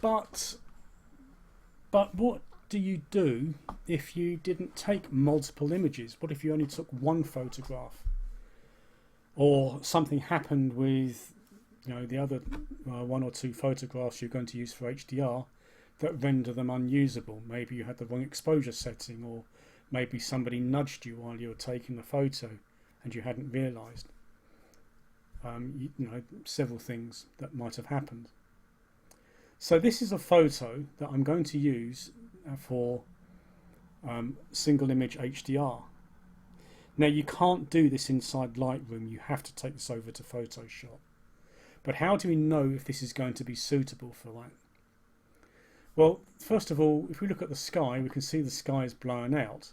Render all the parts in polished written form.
But what do you do if you didn't take multiple images? What if you only took one photograph, or something happened with the other one or two photographs you're going to use for HDR that render them unusable? Maybe you had the wrong exposure setting, or maybe somebody nudged you while you were taking the photo and you hadn't realized. Several things that might have happened. So this is a photo that I'm going to use for single image HDR. Now you can't do this inside Lightroom, you have to take this over to Photoshop. But how do we know if this is going to be suitable for that? Well, first of all, if we look at the sky, we can see the sky is blown out.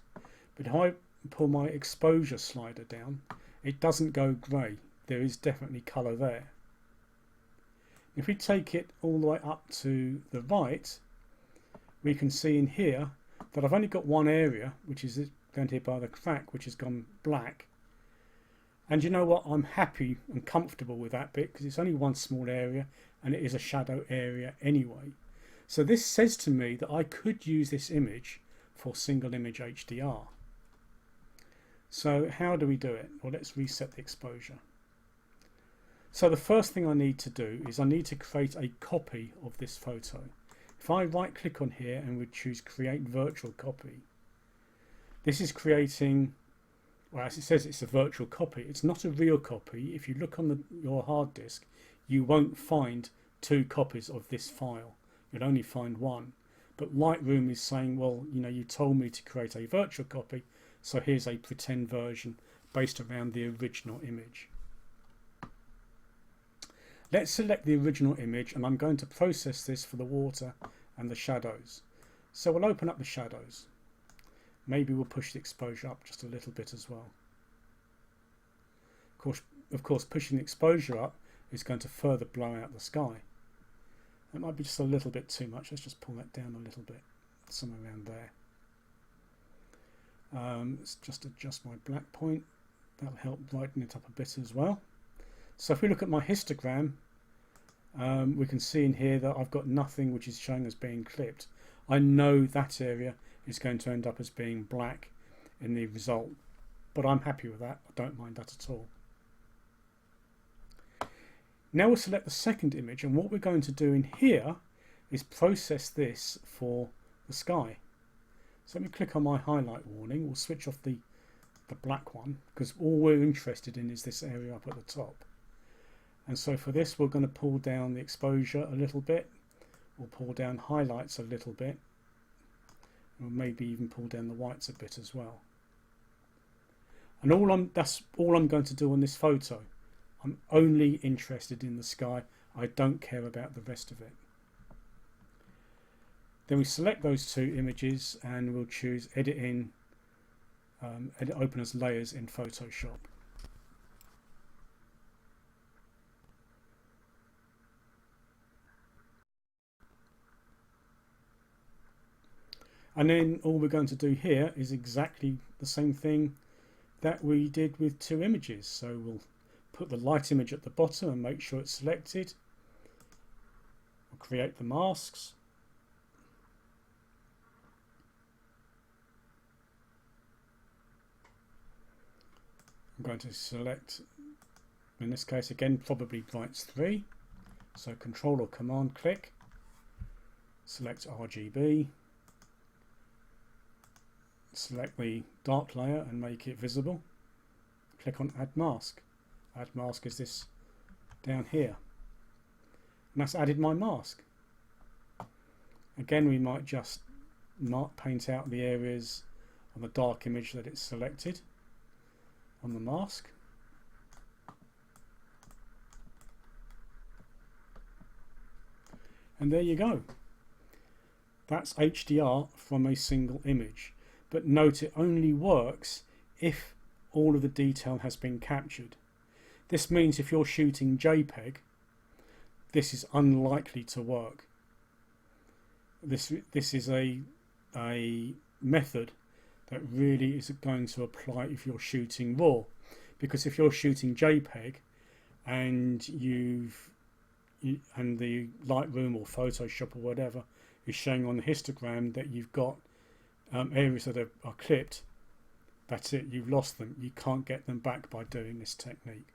But if I pull my exposure slider down, it doesn't go grey. There is definitely colour there. If we take it all the way up to the right, we can see in here that I've only got one area, which is down here by the crack, which has gone black. And you know what? I'm happy and comfortable with that bit because it's only one small area and it is a shadow area anyway. So this says to me that I could use this image for single image HDR. So how do we do it? Well, let's reset the exposure. So the first thing I need to do is I need to create a copy of this photo. If I right click on here and we choose create virtual copy, this is creating, well, as it says, it's a virtual copy. It's not a real copy. If you look on your hard disk, you won't find two copies of this file. You'll only find one. But Lightroom is saying, well, you told me to create a virtual copy, so here's a pretend version based around the original image. Let's select the original image, and I'm going to process this for the water and the shadows. So we'll open up the shadows. Maybe we'll push the exposure up just a little bit as well. Of course, pushing the exposure up is going to further blow out the sky. That might be just a little bit too much. Let's just pull that down a little bit, somewhere around there. Let's just adjust my black point. That'll help brighten it up a bit as well. So if we look at my histogram, we can see in here that I've got nothing which is showing as being clipped. I know that area is going to end up as being black in the result, but I'm happy with that. I don't mind that at all. Now we'll select the second image, and what we're going to do in here is process this for the sky. So let me click on my highlight warning. We'll switch off the black one because all we're interested in is this area up at the top. And so for this, we're going to pull down the exposure a little bit. We'll pull down highlights a little bit. And we'll maybe even pull down the whites a bit as well. And that's all I'm going to do on this photo. I'm only interested in the sky. I don't care about the rest of it. Then we select those two images and we'll choose edit open as layers in Photoshop. And then all we're going to do here is exactly the same thing that we did with two images. So we'll put the light image at the bottom and make sure it's selected. We'll create the masks. I'm going to select, in this case again, probably Brights 3. So Control or Command click, select RGB. Select the dark layer and make it visible. Click on Add Mask. Add Mask is this down here. And that's added my mask. Again, we might just paint out the areas on the dark image that it's selected on the mask. And there you go. That's HDR from a single image. But note, it only works if all of the detail has been captured. This means if you're shooting JPEG, this is unlikely to work. This is a method that really is going to apply if you're shooting RAW, because if you're shooting JPEG and you've and the Lightroom or Photoshop or whatever is showing on the histogram that you've got areas that are clipped, that's it, you've lost them. You can't get them back by doing this technique.